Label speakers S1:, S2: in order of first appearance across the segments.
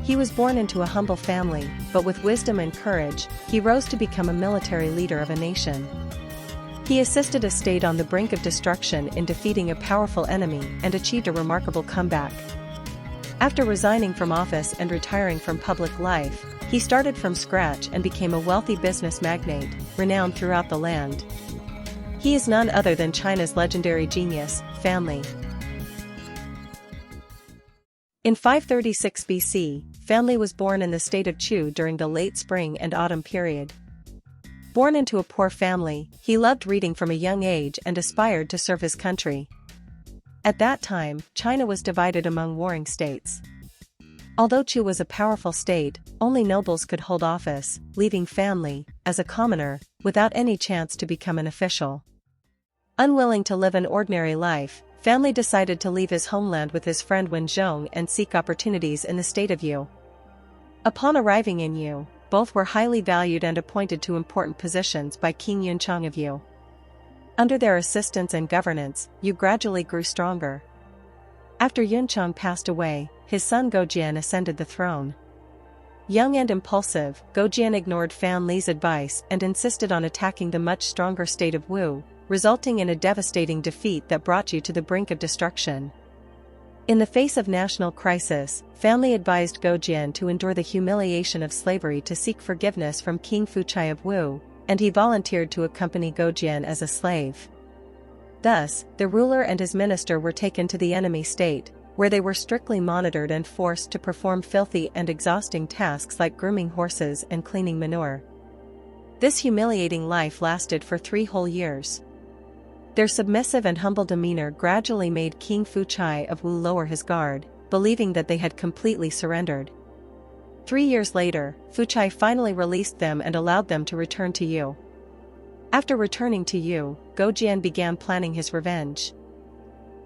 S1: He was born into a humble family, but with wisdom and courage, he rose to become a military leader of a nation. He assisted a state on the brink of destruction in defeating a powerful enemy and achieved a remarkable comeback. After resigning from office and retiring from public life, he started from scratch and became a wealthy business magnate, renowned throughout the land. He is none other than China's legendary genius, Fan. In 536 BC, Fan was born in the state of Chu during the late spring and autumn period. Born into a poor family, he loved reading from a young age and aspired to serve his country. At that time, China was divided among warring states. Although Chu was a powerful state, only nobles could hold office, leaving Fan, as a commoner, without any chance to become an official. Unwilling to live an ordinary life, Fan decided to leave his homeland with his friend Wen Zhong and seek opportunities in the state of Yue. Upon arriving in Yue, both were highly valued and appointed to important positions by King Goujian of Yue. Under their assistance and governance, Yue gradually grew stronger. After Goujian passed away, his son Goujian ascended the throne. Young and impulsive, Goujian ignored Fan's advice and insisted on attacking the much stronger state of Wu, resulting in a devastating defeat that brought Yue to the brink of destruction. In the face of national crisis, Fan advised Goujian to endure the humiliation of slavery to seek forgiveness from King Fuchai of Wu, and he volunteered to accompany Goujian as a slave. Thus, the ruler and his minister were taken to the enemy state, where they were strictly monitored and forced to perform filthy and exhausting tasks like grooming horses and cleaning manure. This humiliating life lasted for 3 whole years. Their submissive and humble demeanor gradually made King Fuchai of Wu lower his guard, believing that they had completely surrendered. 3 years later, Fuchai finally released them and allowed them to return to Yue. After returning to Yue, Goujian began planning his revenge.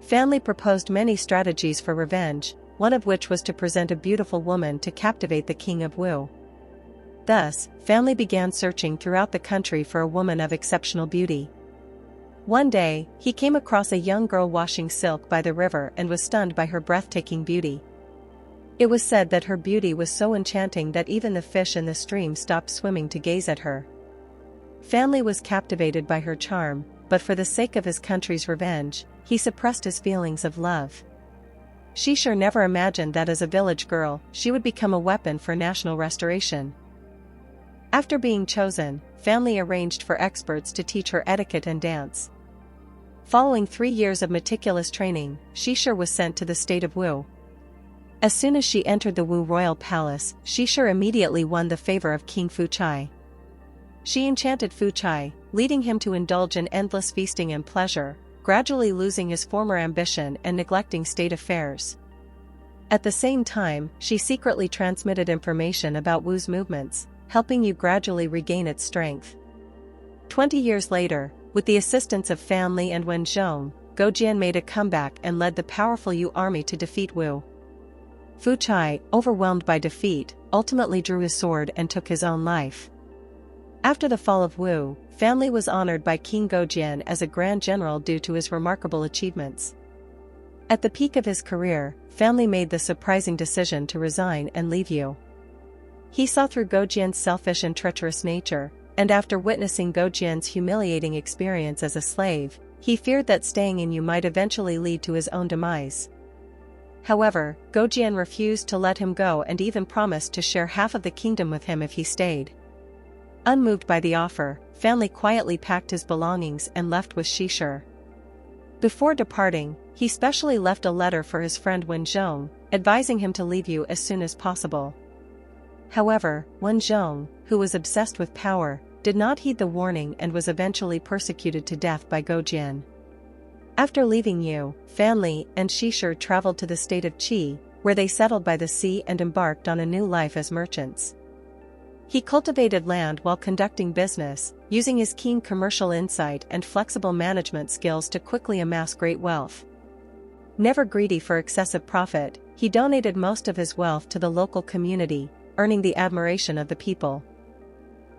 S1: Fan proposed many strategies for revenge, one of which was to present a beautiful woman to captivate the king of Wu. Thus, Fan began searching throughout the country for a woman of exceptional beauty. One day, he came across a young girl washing silk by the river and was stunned by her breathtaking beauty. It was said that her beauty was so enchanting that even the fish in the stream stopped swimming to gaze at her. Fan was captivated by her charm, but for the sake of his country's revenge, he suppressed his feelings of love. Xishe never imagined that as a village girl, she would become a weapon for national restoration. After being chosen, Fan arranged for experts to teach her etiquette and dance. Following 3 years of meticulous training, Xishe was sent to the state of Wu. As soon as she entered the Wu royal palace, Xishe immediately won the favor of King Fuchai. She enchanted Fuchai, leading him to indulge in endless feasting and pleasure, gradually losing his former ambition and neglecting state affairs. At the same time, she secretly transmitted information about Wu's movements, helping Yue gradually regain its strength. 20 years later, with the assistance of Fan and Wen Zhong, Goujian made a comeback and led the powerful Yue army to defeat Wu. Fuchai, overwhelmed by defeat, ultimately drew his sword and took his own life. After the fall of Wu, Fan was honored by King Goujian as a grand general due to his remarkable achievements. At the peak of his career, Fan made the surprising decision to resign and leave Yue. He saw through Goujian's selfish and treacherous nature, and after witnessing Goujian's humiliating experience as a slave, he feared that staying in Yue might eventually lead to his own demise. However, Goujian refused to let him go and even promised to share half of the kingdom with him if he stayed. Unmoved by the offer, Fan quietly packed his belongings and left with Xishe. Before departing, he specially left a letter for his friend Wen Zhong, advising him to leave Yue as soon as possible. However, Wen Zhong, who was obsessed with power, did not heed the warning and was eventually persecuted to death by Goujian. After leaving Yue, Fan and Xishe traveled to the state of Qi, where they settled by the sea and embarked on a new life as merchants. He cultivated land while conducting business, using his keen commercial insight and flexible management skills to quickly amass great wealth. Never greedy for excessive profit, he donated most of his wealth to the local community, earning the admiration of the people.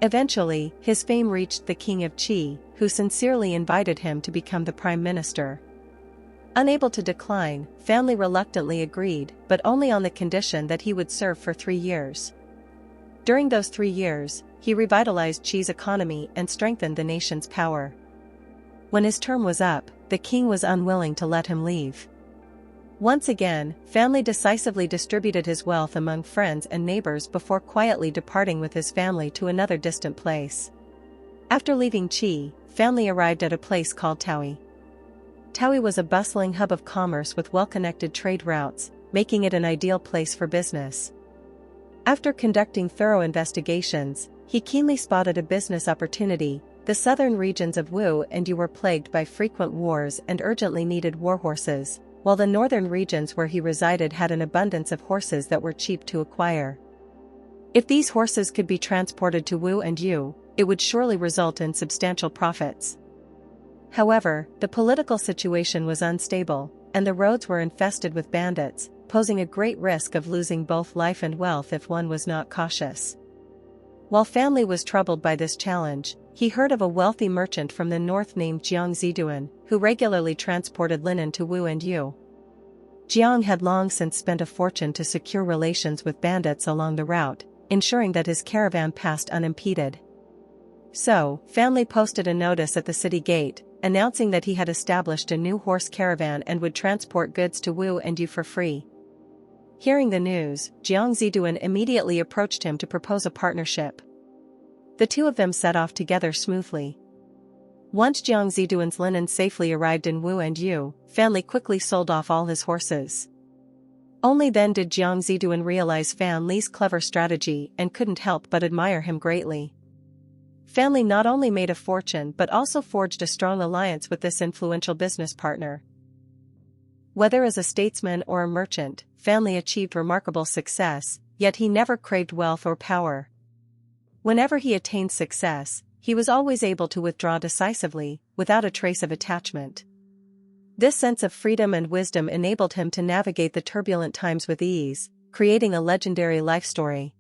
S1: Eventually, his fame reached the king of Qi, who sincerely invited him to become the prime minister. Unable to decline, family reluctantly agreed, but only on the condition that he would serve for 3 years. During those 3 years, he revitalized Qi's economy and strengthened the nation's power. When his term was up, the king was unwilling to let him leave. Once again, family decisively distributed his wealth among friends and neighbors before quietly departing with his family to another distant place. After leaving Qi, family arrived at a place called Taoyi. Taoyi was a bustling hub of commerce with well-connected trade routes, making it an ideal place for business. After conducting thorough investigations, he keenly spotted a business opportunity. The southern regions of Wu and Yue were plagued by frequent wars and urgently needed war horses, while the northern regions where he resided had an abundance of horses that were cheap to acquire. If these horses could be transported to Wu and Yue, it would surely result in substantial profits. However, the political situation was unstable, and the roads were infested with bandits, posing a great risk of losing both life and wealth if one was not cautious. While family was troubled by this challenge, he heard of a wealthy merchant from the north named Jiang Ziduan, who regularly transported linen to Wu and Yue. Jiang had long since spent a fortune to secure relations with bandits along the route, ensuring that his caravan passed unimpeded. So, family posted a notice at the city gate, announcing that he had established a new horse caravan and would transport goods to Wu and Yue for free. Hearing the news, Jiang Ziduan immediately approached him to propose a partnership. The two of them set off together smoothly. Once Jiang Ziduan's linen safely arrived in Wu and Yue, family quickly sold off all his horses. Only then did Jiang Ziduan realize Fan Li's clever strategy and couldn't help but admire him greatly. Fan Li not only made a fortune but also forged a strong alliance with this influential business partner. Whether as a statesman or a merchant, Fan Li achieved remarkable success, yet he never craved wealth or power. Whenever he attained success, he was always able to withdraw decisively, without a trace of attachment. This sense of freedom and wisdom enabled him to navigate the turbulent times with ease, creating a legendary life story.